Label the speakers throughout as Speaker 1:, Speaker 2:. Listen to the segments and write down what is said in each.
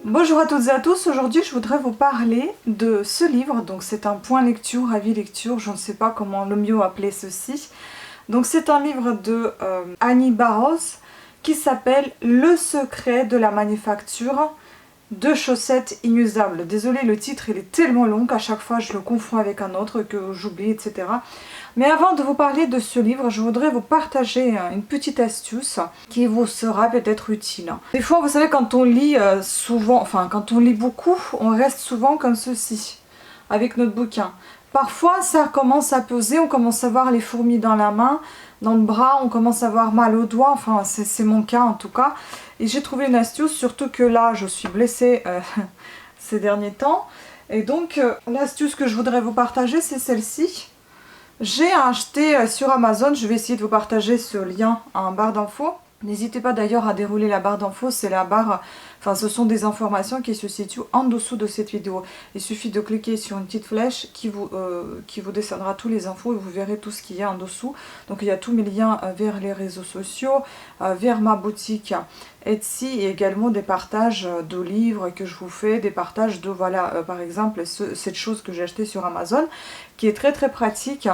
Speaker 1: Bonjour à toutes et à tous, aujourd'hui je voudrais vous parler de ce livre, donc c'est un point lecture, avis lecture, je ne sais pas comment le mieux appeler ceci. Donc c'est un livre de Annie Barros qui s'appelle Le secret de la manufacture de chaussettes inusables. Désolée, le titre il est tellement long qu'à chaque fois je le confonds avec un autre que j'oublie, etc. Mais avant de vous parler de ce livre, je voudrais vous partager une petite astuce qui vous sera peut-être utile. Des fois, vous savez, quand on lit souvent, enfin quand on lit beaucoup, on reste souvent comme ceci, avec notre bouquin. Parfois, ça commence à peser, on commence à voir les fourmis dans la main, dans le bras, on commence à avoir mal aux doigts, enfin c'est mon cas en tout cas. Et j'ai trouvé une astuce, surtout que là, je suis blessée ces derniers temps. Et donc, l'astuce que je voudrais vous partager, c'est celle-ci. J'ai acheté sur Amazon, je vais essayer de vous partager ce lien en barre d'infos. N'hésitez pas d'ailleurs à dérouler la barre d'infos, c'est la barre, enfin ce sont des informations qui se situent en dessous de cette vidéo. Il suffit de cliquer sur une petite flèche qui vous descendra tous les infos et vous verrez tout ce qu'il y a en dessous. Donc il y a tous mes liens vers les réseaux sociaux, vers ma boutique Etsy et également des partages de livres que je vous fais, des partages de, voilà, par exemple cette chose que j'ai acheté sur Amazon qui est très très pratique.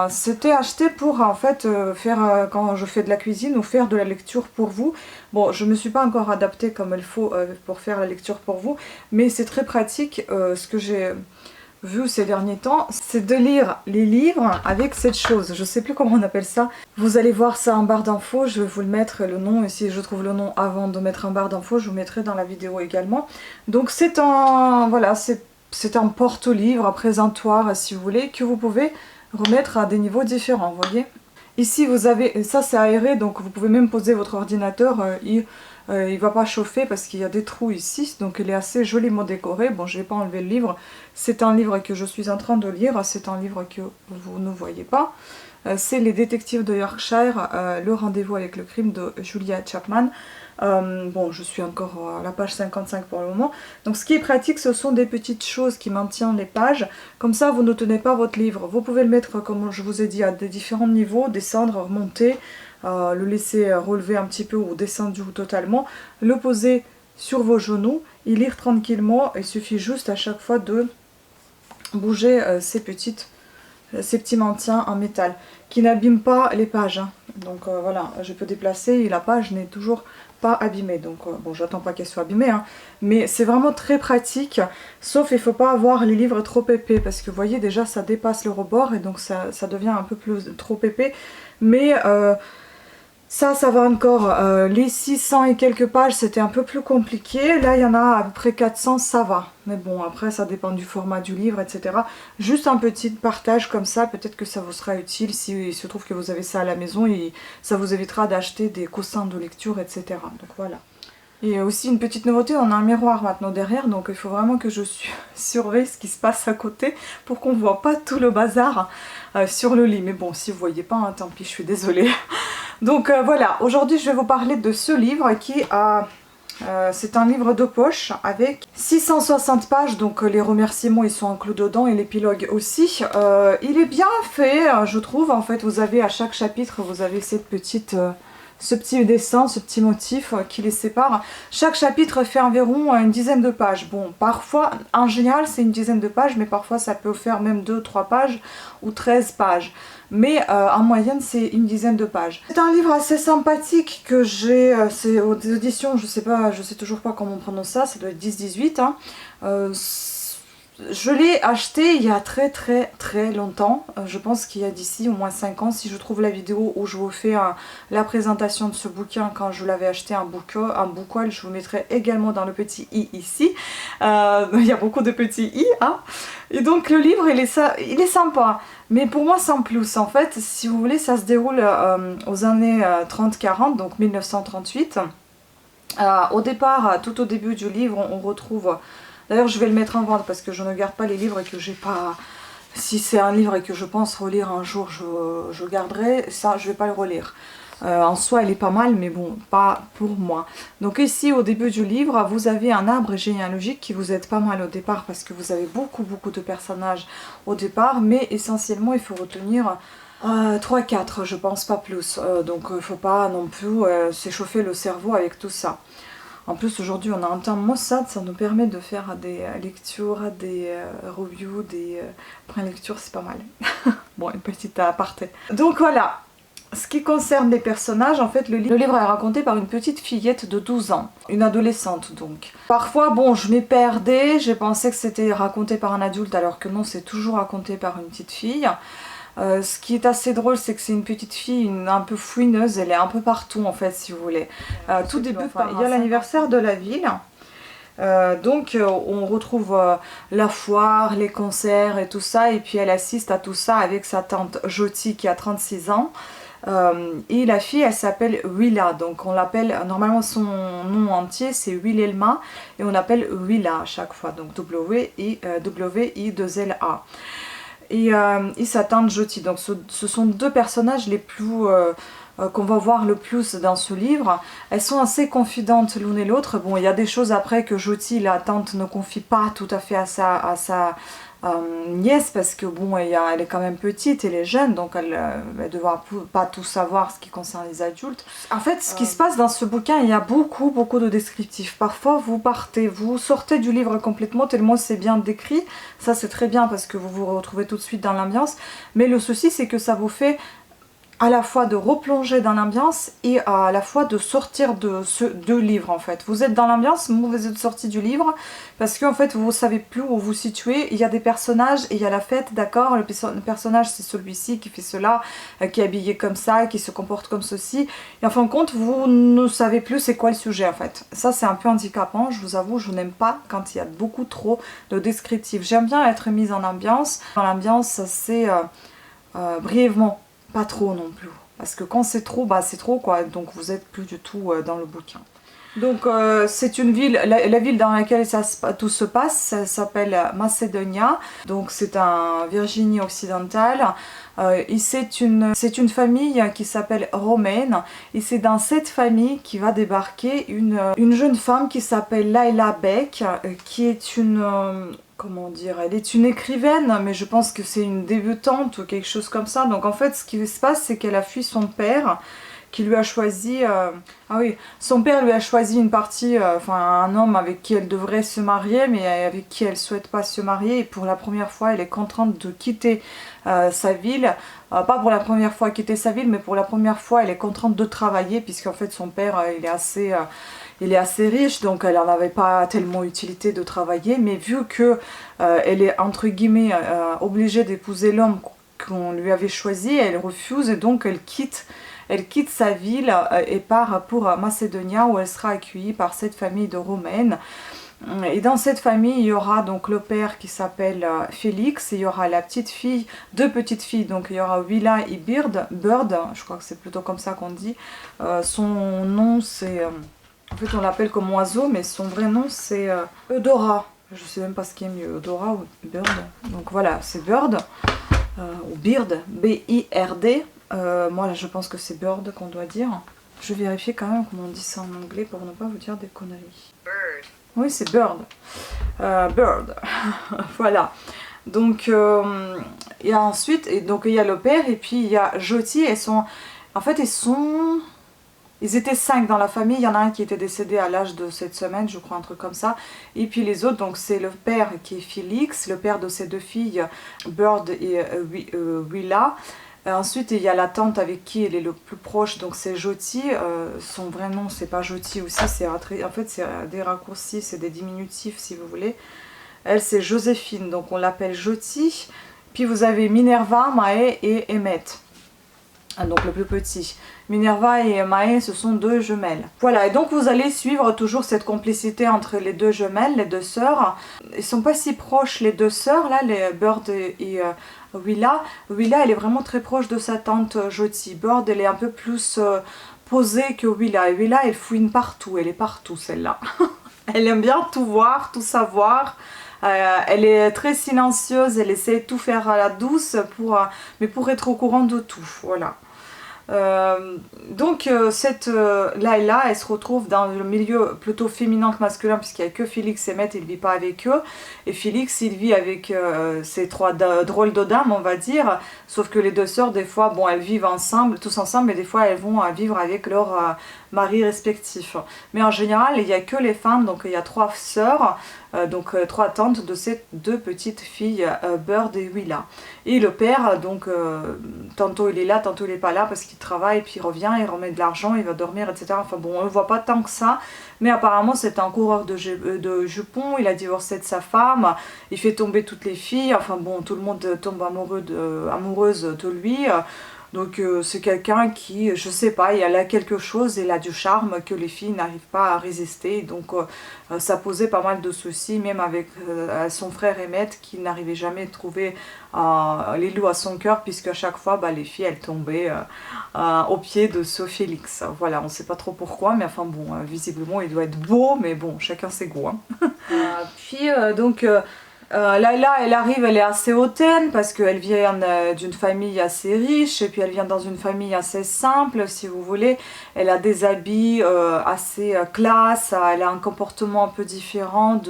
Speaker 1: C'était acheté pour en fait faire quand je fais de la cuisine ou faire de la lecture pour vous. Bon, je ne me suis pas encore adaptée comme il faut pour faire la lecture pour vous, mais c'est très pratique. Ce que j'ai vu ces derniers temps, c'est de lire les livres avec cette chose. Je sais plus comment on appelle ça. Vous allez voir ça en barre d'infos. Je vais vous le mettre le nom. Et si je trouve le nom avant de mettre en barre d'infos, je vous mettrai dans la vidéo également. Donc c'est un voilà, c'est un porte-livre, un présentoir si vous voulez, que vous pouvez remettre à des niveaux différents, vous voyez. Ici vous avez, ça c'est aéré, donc vous pouvez même poser votre ordinateur, il va pas chauffer parce qu'il y a des trous ici, donc il est assez joliment décoré. Bon, je vais pas enlever le livre, c'est un livre que je suis en train de lire, c'est un livre que vous ne voyez pas. C'est Les détectives de Yorkshire, le rendez-vous avec le crime de Julia Chapman. Bon, je suis encore à la page 55 pour le moment. Donc ce qui est pratique, ce sont des petites choses qui maintiennent les pages. Comme ça, vous ne tenez pas votre livre. Vous pouvez le mettre, comme je vous ai dit, à des différents niveaux, descendre, remonter, le laisser relever un petit peu ou descendre totalement, le poser sur vos genoux et lire tranquillement. Il suffit juste à chaque fois de bouger ces petits maintiens en métal qui n'abîment pas les pages. Hein. Donc voilà, je peux déplacer et la page n'est toujours pas abîmée. Donc bon, j'attends pas qu'elle soit abîmée, hein, mais c'est vraiment très pratique. Sauf il faut pas avoir les livres trop épais parce que vous voyez déjà ça dépasse le rebord et donc ça devient un peu plus trop épais. Mais ça va encore. Les 600 et quelques pages, c'était un peu plus compliqué. Là, il y en a à peu près 400, ça va. Mais bon, après, ça dépend du format du livre, etc. Juste un petit partage comme ça, peut-être que ça vous sera utile si il se trouve que vous avez ça à la maison et ça vous évitera d'acheter des coussins de lecture, etc. Donc voilà. Et aussi une petite nouveauté, on a un miroir maintenant derrière, donc il faut vraiment que je surveille ce qui se passe à côté pour qu'on ne voit pas tout le bazar sur le lit. Mais bon, si vous ne voyez pas, hein, tant pis, je suis désolée. Donc voilà, aujourd'hui je vais vous parler de ce livre qui a... c'est un livre de poche avec 660 pages, donc les remerciements ils sont inclus dedans et l'épilogue aussi. Il est bien fait, je trouve. En fait, vous avez à chaque chapitre, vous avez cette petite... ce petit dessin, ce petit motif qui les sépare. Chaque chapitre fait environ une dizaine de pages. Bon, parfois, en général, c'est une dizaine de pages, mais parfois ça peut faire même 2-3 pages ou 13 pages. Mais en moyenne, c'est une dizaine de pages. C'est un livre assez sympathique que j'ai, c'est aux éditions, je sais toujours pas comment on prononce ça, ça doit être 10-18. Hein. Je l'ai acheté il y a très longtemps, je pense qu'il y a d'ici au moins 5 ans, si je trouve la vidéo où je vous fais la présentation de ce bouquin quand je l'avais acheté en book haul, je vous mettrai également dans le petit i ici, il y a beaucoup de petits i, hein. Et donc le livre il est sympa, mais pour moi sans plus, en fait, si vous voulez, ça se déroule aux années 30-40, donc 1938. Au départ, tout au début du livre, on retrouve... D'ailleurs, je vais le mettre en vente parce que je ne garde pas les livres et que j'ai pas... Si c'est un livre et que je pense relire un jour, je garderai. Ça, je vais pas le relire. En soi, elle est pas mal, mais bon, pas pour moi. Donc ici, au début du livre, vous avez un arbre généalogique qui vous aide pas mal au départ parce que vous avez beaucoup de personnages au départ. Mais essentiellement, il faut retenir 3-4, je pense, pas plus. Donc, il ne faut pas non plus s'échauffer le cerveau avec tout ça. En plus aujourd'hui on a un temps maussade, ça nous permet de faire des lectures, des reviews, des pré-lectures, c'est pas mal. Bon, une petite aparté. Donc voilà, ce qui concerne les personnages, en fait le livre est raconté par une petite fillette de 12 ans, une adolescente donc. Parfois bon je m'y perdais, j'ai pensé que c'était raconté par un adulte alors que non, c'est toujours raconté par une petite fille. Ce qui est assez drôle, c'est que c'est une petite fille un peu fouineuse, elle est un peu partout en fait si vous voulez. Tout débute par, il y a l'anniversaire de la ville, donc on retrouve la foire, les concerts et tout ça, et puis elle assiste à tout ça avec sa tante Jyoti qui a 36 ans. Et la fille elle s'appelle Willa, donc on l'appelle, normalement son nom entier c'est Wilhelma et on l'appelle Willa à chaque fois, donc W-I-2-L-A. Et sa tante Jyoti, donc ce sont deux personnages les plus qu'on va voir le plus dans ce livre. Elles sont assez confidentes l'une et l'autre. Bon, il y a des choses après que Jyoti, la tante, ne confie pas tout à fait à sa nièce, parce que bon, elle est quand même petite, elle est jeune, donc elle ne devra pas tout savoir ce qui concerne les adultes. En fait, ce qui se passe dans ce bouquin, il y a beaucoup de descriptifs. Parfois, vous sortez du livre complètement, tellement c'est bien décrit. Ça, c'est très bien parce que vous vous retrouvez tout de suite dans l'ambiance. Mais le souci, c'est que ça vous fait à la fois de replonger dans l'ambiance et à la fois de sortir de ce livre en fait. Vous êtes dans l'ambiance, mais vous êtes sorti du livre parce qu'en fait vous ne savez plus où vous situez. Il y a des personnages et il y a la fête, d'accord, le personnage c'est celui-ci qui fait cela, qui est habillé comme ça, qui se comporte comme ceci. Et en fin de compte, vous ne savez plus c'est quoi le sujet en fait. Ça c'est un peu handicapant, je vous avoue, je n'aime pas quand il y a beaucoup trop de descriptifs. J'aime bien être mise en ambiance. Dans l'ambiance, c'est brièvement. Pas trop non plus, parce que quand c'est trop, bah c'est trop quoi, donc vous êtes plus du tout dans le bouquin. Donc c'est une ville, la ville dans laquelle tout se passe, ça s'appelle Macedonia, donc c'est en Virginie occidentale. Et c'est une famille qui s'appelle Romaine, et c'est dans cette famille qui va débarquer une jeune femme qui s'appelle Layla Beck, qui est une... comment dire, elle est une écrivaine, mais je pense que c'est une débutante ou quelque chose comme ça. Donc en fait, ce qui se passe, c'est qu'elle a fui son père, qui lui a choisi... ah oui, son père lui a choisi une partie, enfin un homme avec qui elle devrait se marier, mais avec qui elle ne souhaite pas se marier. Et pour la première fois, elle est contrainte de quitter sa ville. Pas pour la première fois quitter sa ville, mais pour la première fois, elle est contrainte de travailler, puisqu'en fait son père, il est assez riche, donc elle n'en avait pas tellement utilité de travailler, mais vu que elle est entre guillemets obligée d'épouser l'homme qu'on lui avait choisi, elle refuse et donc elle quitte sa ville et part pour Macédonia, où elle sera accueillie par cette famille de Romaines. Et dans cette famille, il y aura donc le père qui s'appelle Félix, et il y aura la petite fille, deux petites filles, donc il y aura Willa et Bird, je crois que c'est plutôt comme ça qu'on dit. Son nom c'est... en fait on l'appelle comme oiseau, mais son vrai nom c'est Eudora. Je sais même pas ce qui est mieux, Eudora ou Bird. Donc voilà, c'est Bird, ou Bird, B-I-R-D. Moi je pense que c'est Bird qu'on doit dire. Je vais vérifier quand même comment on dit ça en anglais pour ne pas vous dire des conneries. Bird. Oui, c'est Bird. Bird. Voilà. Donc, il y a ensuite, et donc il y a le père, et puis il y a Jyoti. En fait, ils étaient 5 dans la famille. Il y en a un qui était décédé à l'âge de 7 semaines, je crois, un truc comme ça. Et puis les autres, donc c'est le père qui est Félix, le père de ses deux filles, Bird et Willa. Ensuite il y a la tante avec qui elle est le plus proche, donc c'est Jyoti. Son vrai nom c'est pas Jyoti aussi, en fait c'est des raccourcis, c'est des diminutifs si vous voulez. Elle c'est Joséphine, donc on l'appelle Jyoti. Puis vous avez Minerva, Mae et Emmett, donc le plus petit. Minerva et Mae, ce sont deux jumelles. Voilà, et donc vous allez suivre toujours cette complicité entre les deux jumelles, les deux sœurs. Ils sont pas si proches les deux sœurs là, les Bird et Willa. Willa elle est vraiment très proche de sa tante Jyoti. Bird elle est un peu plus posée que Willa. Et Willa elle fouine partout, elle est partout celle-là. Elle aime bien tout voir, tout savoir. Elle est très silencieuse, elle essaie de tout faire à la douce, mais pour être au courant de tout, voilà. Cette Layla, elle se retrouve dans le milieu plutôt féminin que masculin, puisqu'il n'y a que Félix et Emmett, il ne vit pas avec eux. Et Félix, il vit avec ces trois drôles de dames, on va dire. Sauf que les deux sœurs, des fois, bon, elles vivent ensemble, tous ensemble, mais des fois, elles vont vivre avec leurs maris respectifs. Mais en général, il n'y a que les femmes, donc il y a trois sœurs, trois tantes de ces deux petites filles, Bird et Willa. Et le père, donc, tantôt il est là, tantôt il n'est pas là, parce qu'il travaille, puis il revient, il remet de l'argent, il va dormir, etc. Enfin bon, on ne le voit pas tant que ça, mais apparemment c'est un coureur de jupons, il a divorcé de sa femme, il fait tomber toutes les filles, enfin bon, tout le monde tombe amoureuse de lui. Donc c'est quelqu'un qui, je sais pas, il a quelque chose, il a du charme que les filles n'arrivent pas à résister. Donc ça posait pas mal de soucis, même avec son frère Emmett qui n'arrivait jamais à trouver les loups à son cœur, puisque à chaque fois les filles elles tombaient au pied de ce Félix. Voilà, on sait pas trop pourquoi, mais enfin bon, visiblement il doit être beau, mais bon, chacun ses goûts. Hein. Layla, elle arrive, elle est assez hautaine parce qu'elle vient d'une famille assez riche et puis elle vient dans une famille assez simple, si vous voulez. Elle a des habits assez classe, elle a un comportement un peu différent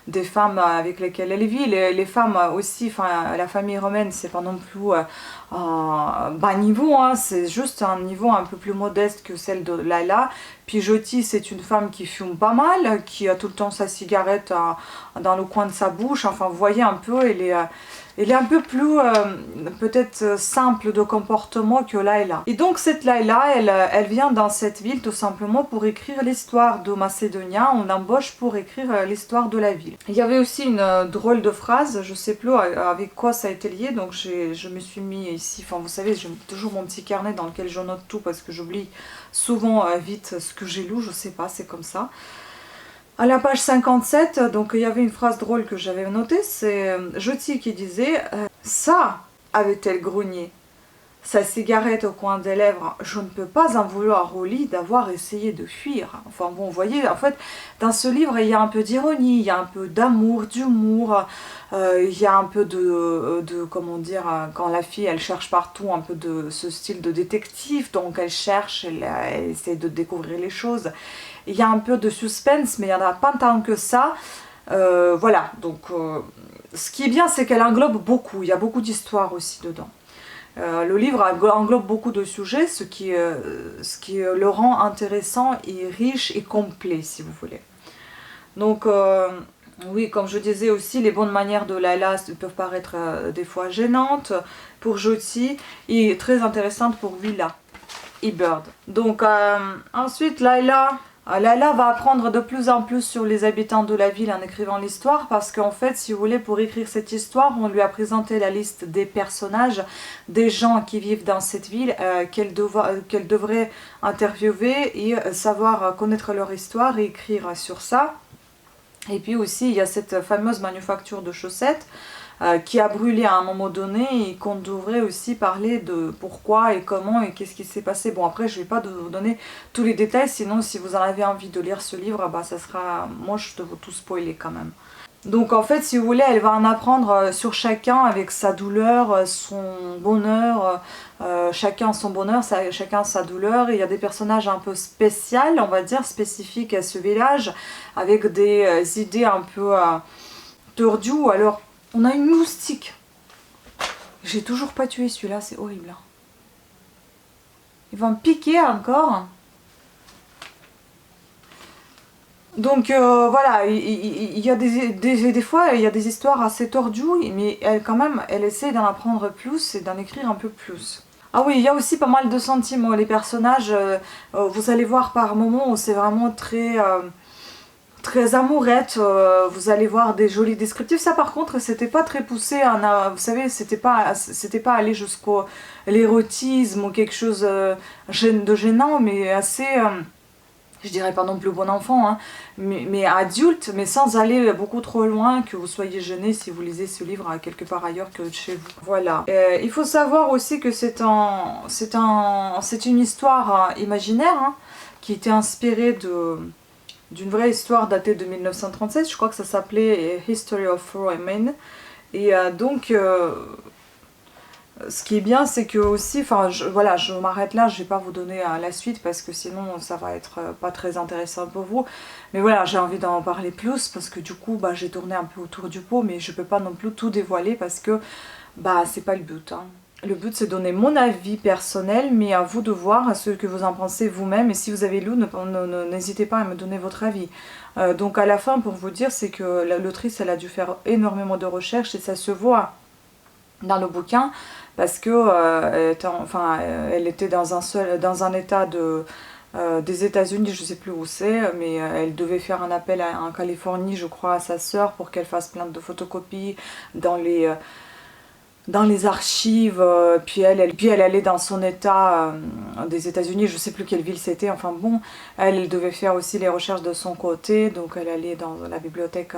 Speaker 1: des femmes avec lesquelles elle vit. Les femmes aussi, enfin la famille romaine, c'est pas non plus bas niveau, hein, c'est juste un niveau un peu plus modeste que celle de Layla. Puis Jyoti, c'est une femme qui fume pas mal, qui a tout le temps sa cigarette dans le coin de sa bouche. Enfin, vous voyez un peu, elle est un peu plus peut-être simple de comportement que Layla. Et donc cette Layla, elle vient dans cette ville tout simplement pour écrire l'histoire de Macédonia. On l'embauche pour écrire l'histoire de la ville. Il y avait aussi une drôle de phrase, je sais plus avec quoi ça a été lié, donc je me suis mis ici, enfin vous savez, j'ai toujours mon petit carnet dans lequel je note tout parce que j'oublie souvent vite ce que j'ai lu, je sais pas, c'est comme ça. À la page 57, donc il y avait une phrase drôle que j'avais notée, c'est Jyoti qui disait ça, avait-elle grogné, sa cigarette au coin des lèvres, je ne peux pas en vouloir au lit d'avoir essayé de fuir. Enfin bon, vous voyez, en fait, dans ce livre, il y a un peu d'ironie, il y a un peu d'amour, d'humour, il y a un peu comment dire, quand la fille, elle cherche partout un peu de ce style de détective, donc elle cherche, elle essaie de découvrir les choses. Il y a un peu de suspense, mais il n'y en a pas tant que ça. Voilà, donc ce qui est bien, c'est qu'elle englobe beaucoup, il y a beaucoup d'histoires aussi dedans. Le livre englobe beaucoup de sujets, ce qui le rend intéressant et riche et complet, si vous voulez. Donc, oui, comme je disais aussi, les bonnes manières de Layla peuvent paraître des fois gênantes pour Jyoti et très intéressantes pour Willa et Bird. Donc, ensuite, Layla va apprendre de plus en plus sur les habitants de la ville en écrivant l'histoire parce qu'en fait, si vous voulez, pour écrire cette histoire, on lui a présenté la liste des personnages, des gens qui vivent dans cette ville qu'elle devrait interviewer et savoir connaître leur histoire et écrire sur ça. Et puis aussi, il y a cette fameuse manufacture de chaussettes qui a brûlé à un moment donné et qu'on devrait aussi parler de pourquoi et comment et qu'est-ce qui s'est passé. Bon, après, je ne vais pas vous donner tous les détails, sinon si vous en avez envie de lire ce livre, ça sera moche de vous tout spoiler quand même. Donc en fait, si vous voulez, elle va en apprendre sur chacun avec sa douleur, son bonheur, chacun son bonheur, chacun sa douleur. Et il y a des personnages un peu spéciaux, on va dire, spécifiques à ce village, avec des idées un peu tordues. Alors, on a une moustique. J'ai toujours pas tué celui-là, c'est horrible. Il va me piquer encore. Donc voilà, il y a des fois, il y a des histoires assez tordues, mais elle quand même, elle essaie d'en apprendre plus et d'en écrire un peu plus. Ah oui, il y a aussi pas mal de sentiments. Les personnages, vous allez voir par moments où c'est vraiment très amourette, vous allez voir des jolis descriptifs. Ça par contre, c'était pas très poussé, vous savez, c'était pas aller jusqu'au l'érotisme ou quelque chose de gênant, mais assez... je dirais pas non plus bon enfant, hein, mais adulte, mais sans aller beaucoup trop loin, que vous soyez gêné si vous lisez ce livre à quelque part ailleurs que chez vous. Voilà. Il faut savoir aussi que c'est une histoire imaginaire, hein, qui était inspirée d'une vraie histoire datée de 1937, je crois que ça s'appelait History of Roman. Et donc, Ce qui est bien, c'est que aussi, enfin voilà, je m'arrête là, je vais pas vous donner la suite parce que sinon ça va être pas très intéressant pour vous. Mais voilà, j'ai envie d'en parler plus parce que du coup, bah, j'ai tourné un peu autour du pot, mais je peux pas non plus tout dévoiler parce que bah c'est pas le but, hein. Le but c'est de donner mon avis personnel, mais à vous de voir ce que vous en pensez vous-même. Et si vous avez lu, n'hésitez pas à me donner votre avis. Donc à la fin, pour vous dire, c'est que l'autrice, elle a dû faire énormément de recherches et ça se voit dans le bouquin parce que elle était dans un état des États-Unis, je sais plus où c'est, mais elle devait faire un appel en Californie, je crois, à sa sœur pour qu'elle fasse plein de photocopies dans les archives, puis elle allait dans son état des États-Unis, je sais plus quelle ville c'était, enfin bon, elle devait faire aussi les recherches de son côté, donc elle allait dans la bibliothèque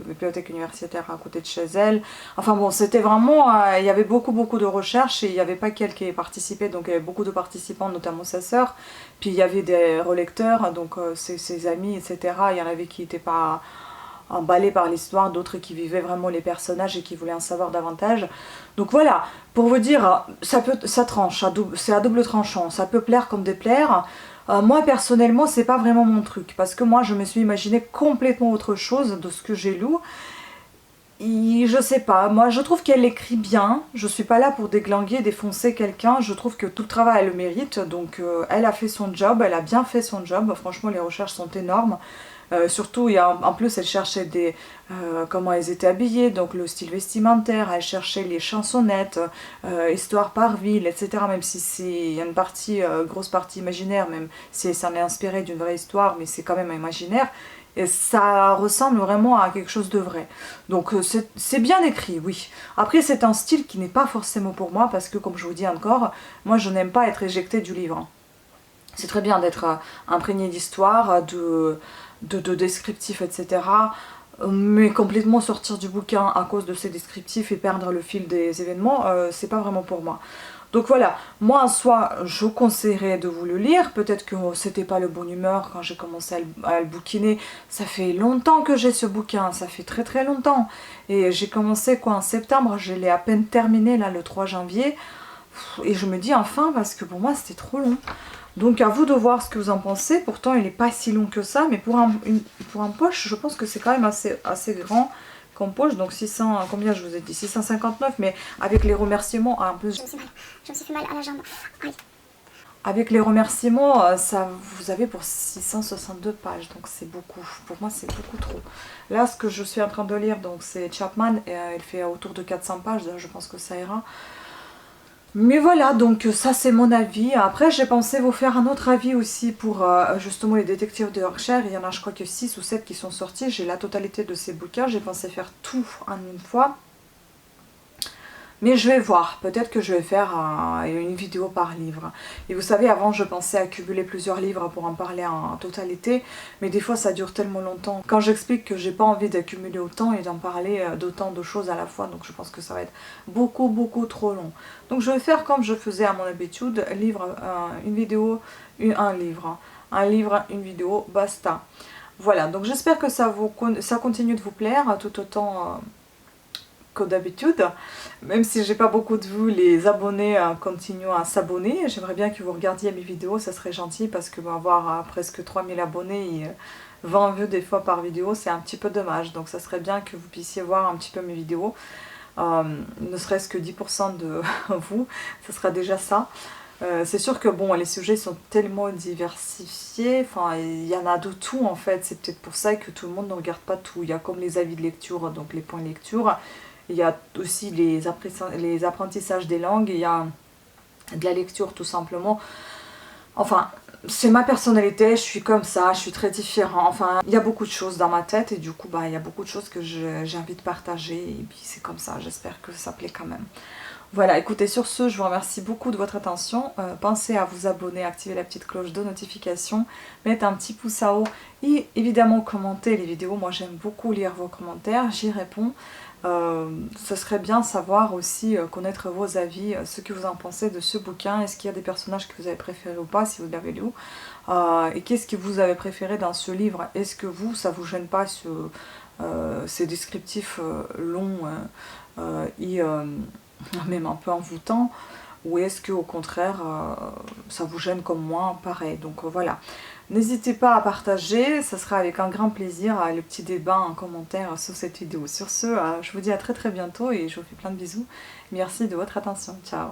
Speaker 1: bibliothèque universitaire à côté de chez elle. Enfin bon, c'était vraiment, il y avait beaucoup de recherches et il n'y avait pas qu'elle qui participait, donc il y avait beaucoup de participants, notamment sa sœur, puis il y avait des relecteurs, donc ses amis, etc. Il y en avait qui n'étaient pas emballés par l'histoire, d'autres qui vivaient vraiment les personnages et qui voulaient en savoir davantage. Donc voilà, pour vous dire, ça tranche, c'est à double tranchant, ça peut plaire comme déplaire. Moi personnellement, c'est pas vraiment mon truc, parce que moi je me suis imaginé complètement autre chose de ce que j'ai lu. Et je sais pas, moi je trouve qu'elle écrit bien, je suis pas là pour déglinguer, défoncer quelqu'un, je trouve que tout le travail elle le mérite, donc elle a fait son job, elle a bien fait son job, franchement les recherches sont énormes. Surtout, en plus, elle cherchait comment elles étaient habillées, donc le style vestimentaire, elle cherchait les chansonnettes, histoire par ville, etc. Même si il y a une grosse partie imaginaire, même si ça en est inspiré d'une vraie histoire, mais c'est quand même imaginaire. Et ça ressemble vraiment à quelque chose de vrai. Donc c'est bien écrit, oui. Après, c'est un style qui n'est pas forcément pour moi, parce que comme je vous dis encore, moi je n'aime pas être éjectée du livre. C'est très bien d'être imprégné d'histoire, de descriptifs, etc. Mais complètement sortir du bouquin à cause de ces descriptifs et perdre le fil des événements, c'est pas vraiment pour moi. Donc voilà, moi en soi, je conseillerais de vous le lire. Peut-être que c'était pas le bon humeur quand j'ai commencé à le bouquiner. Ça fait longtemps que j'ai ce bouquin, ça fait très longtemps. Et j'ai commencé quoi en septembre, je l'ai à peine terminé là le 3 janvier. Et je me dis enfin parce que pour moi c'était trop long. Donc à vous de voir ce que vous en pensez. Pourtant il n'est pas si long que ça, mais pour un poche, je pense que c'est quand même assez grand comme poche. Donc 600, combien je vous ai dit, 659, mais avec les remerciements, un peu... Je me suis fait mal à la jambe. Aïe. Avec les remerciements, ça vous avez pour 662 pages, donc c'est beaucoup. Pour moi c'est beaucoup trop. Là ce que je suis en train de lire, donc c'est Chapman, et elle fait autour de 400 pages, je pense que ça ira. Mais voilà, donc ça c'est mon avis. Après j'ai pensé vous faire un autre avis aussi pour justement les détectives de Yorkshire. Il y en a je crois que 6 ou 7 qui sont sortis. J'ai la totalité de ces bouquins. J'ai pensé faire tout en une fois. Mais je vais voir, peut-être que je vais faire une vidéo par livre. Et vous savez, avant je pensais accumuler plusieurs livres pour en parler en totalité, mais des fois ça dure tellement longtemps. Quand j'explique que j'ai pas envie d'accumuler autant et d'en parler d'autant de choses à la fois, donc je pense que ça va être beaucoup trop long. Donc je vais faire comme je faisais à mon habitude, une vidéo, un livre. Un livre, une vidéo, basta. Voilà, donc j'espère que ça continue de vous plaire tout autant... que d'habitude, même si j'ai pas beaucoup de vous, les abonnés continuent à s'abonner. J'aimerais bien que vous regardiez mes vidéos, ça serait gentil parce que avoir presque 3000 abonnés et 20 vues des fois par vidéo, c'est un petit peu dommage. Donc ça serait bien que vous puissiez voir un petit peu mes vidéos, ne serait-ce que 10% de vous, ça sera déjà ça. C'est sûr que bon, les sujets sont tellement diversifiés, enfin il y en a de tout en fait, c'est peut-être pour ça que tout le monde ne regarde pas tout. Il y a comme les avis de lecture, donc les points de lecture, il y a aussi les apprentissages des langues, il y a de la lecture tout simplement. Enfin, c'est ma personnalité, je suis comme ça, je suis très différente. Enfin, il y a beaucoup de choses dans ma tête et du coup, il y a beaucoup de choses que j'ai envie de partager et puis c'est comme ça, j'espère que ça plaît quand même. Voilà, écoutez, sur ce, je vous remercie beaucoup de votre attention. Pensez à vous abonner, activer la petite cloche de notification, mettre un petit pouce en haut et évidemment commenter les vidéos. Moi, j'aime beaucoup lire vos commentaires, j'y réponds. Ce serait bien savoir aussi, connaître vos avis, ce que vous en pensez de ce bouquin. Est-ce qu'il y a des personnages que vous avez préférés ou pas, si vous l'avez lu, et qu'est-ce que vous avez préféré dans ce livre. Est-ce que ça vous gêne pas ces descriptifs longs et même un peu envoûtant, ou est-ce que au contraire ça vous gêne comme moi, pareil. Donc voilà, n'hésitez pas à partager, ça sera avec un grand plaisir, le petit débat en commentaire sur cette vidéo. Sur ce, je vous dis à très bientôt et je vous fais plein de bisous. Merci de votre attention, ciao.